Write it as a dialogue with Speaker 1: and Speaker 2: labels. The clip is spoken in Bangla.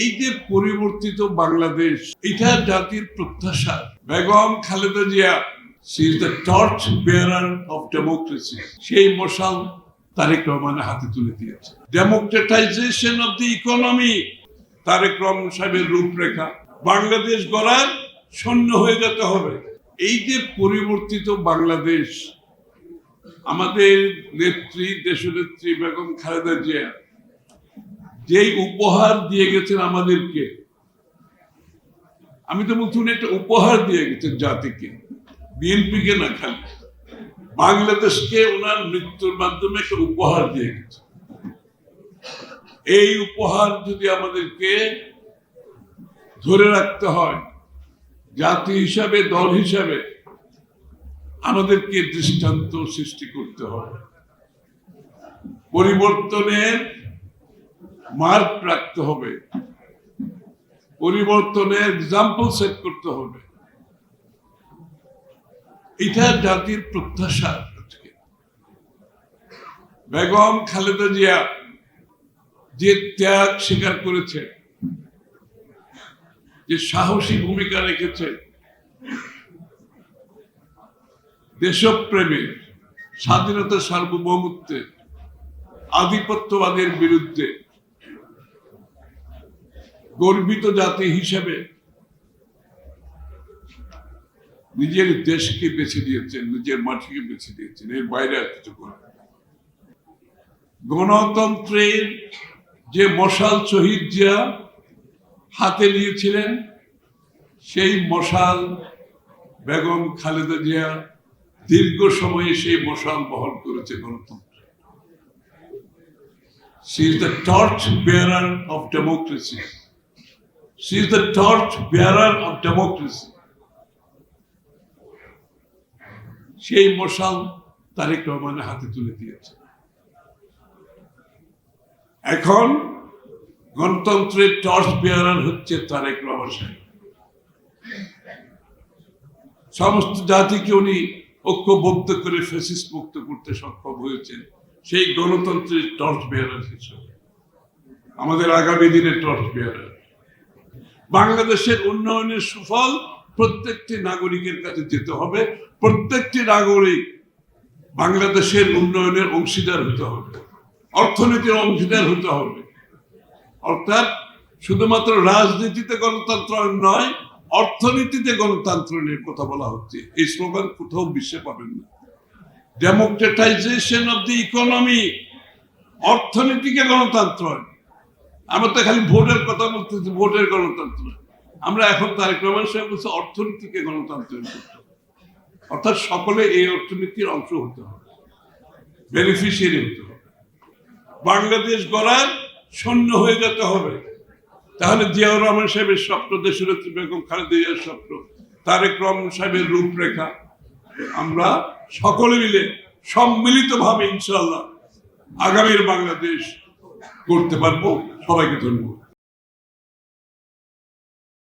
Speaker 1: এই যে পরিবর্তিত বাংলাদেশ, এটা জাতির প্রত্যাশা। Begum Khaleda Zia, she is the torch bearer of democracy. সেই মশাল তারেক রহমানের হাতে তুলে দিয়েছে। Democratisation of the economy, Tarique Rahman সাহেবের রূপরেখা। বাংলাদেশ গড়ার শূন্য হয়ে যেতে হবে। এই যে পরিবর্তিত বাংলাদেশ, আমাদের নেত্রী, দেশনেত্রী বেগম খালেদা জিয়া যেই উপহার দিয়ে গেছেন আমাদেরকে, আমি তো বলছি উনি একটা উপহার দিয়ে গেছেন জাতিকে, বিএনপিকে না, খালি বাংলাদেশকে ওনার মৃত্যুর মাধ্যমে একটা উপহার দিয়ে গেছে। এই উপহার যদি আমাদেরকে ধরে রাখতে হয়, জাতি হিসাবে, দল হিসাবে আমাদেরকে দৃষ্টান্ত সৃষ্টি করতে হবে, পরিবর্তনের মার্ক রাখতে হবে, পরিবর্তনের এক্সাম্পল সেট করতে হবে। এটা জাতির প্রত্যাশা। বেগম খালেদা জিয়া যে ত্যাগ স্বীকার করেছে, যে সাহসী ভূমিকা রেখেছে, দেশপ্রেমে, স্বাধীনতা, সার্বভৌমত্বের, আধিপত্যবাদের বিরুদ্ধে গর্বিত জাতি হিসেবে নিজের দেশকে বেছে দিয়েছেন, নিজের মাটিকে বেছে দিয়েছেন, এর বাইরে আর কিছু করে। গণতন্ত্রের যে মশাল শহীদ জিয়া হাতে নিয়েছিলেন, সেই মশাল বেগম খালেদা জিয়া দীর্ঘ সময়ে সেই মশাল বহন করেছে গণতন্ত্র। She is the torch bearer of democracy. She is the torch bearer of democracy. সেই মশাল তারেক রহমানের হাতে তুলে দিয়েছে। এখন গণতন্ত্রের টর্চ বেয়ারার হচ্ছে তারেক রহমান সাহেব। সমস্ত জাতিকে উনি ঐক্যবদ্ধ করে ফ্যাসিস্ট মুক্ত করতে সক্ষম হয়েছেন, সেই গণতন্ত্রের টর্চ বেয়ারার হিসেবে আমাদের আগামী দিনের টর্চ বেয়ারার। বাংলাদেশের উন্নয়নের সুফল প্রত্যেকটি নাগরিকের কাছে যেতে হবে, প্রত্যেকটি নাগরিক বাংলাদেশের উন্নয়নের অংশীদার হতে হবে, অর্থনীতির অংশীদার হতে হবে। অর্থাৎ শুধুমাত্র রাজনীতিতে গণতন্ত্র নয়, অর্থনীতিতে গণতন্ত্রের কথা বলা হচ্ছে। এই স্লোগান কোথাও বিশ্বে পাবেন না। ডেমোক্রেটাইজেশন অফ দি ইকোনমি, অর্থনীতিকে গণতন্ত্র। আমরা তো খালি ভোটের কথা বলতেছি, ভোটের গণতন্ত্র। আমরা এখন তারেক রহমান সাহেব বলছে অর্থনীতিকে গণতন্ত্রের করতে, অর্থাৎ সকলে এই অর্থনীতির অংশ হতে হবে, বেনিফিশিয়ারি হতে হবে। বাংলাদেশ গড়ার শূন্য হয়ে যেতে হবে। তাহলে জিয়াউর রহমান সাহেবের স্বপ্ন, দেশনেত্রী বেগম খালেদা জিয়ার স্বপ্ন, তারেক রহমান সাহেবের রূপরেখা আমরা সকলে মিলে সম্মিলিতভাবে ইনশাআল্লাহ আগামীর বাংলাদেশ করতে পারবো। সবাইকে ধন্যবাদ।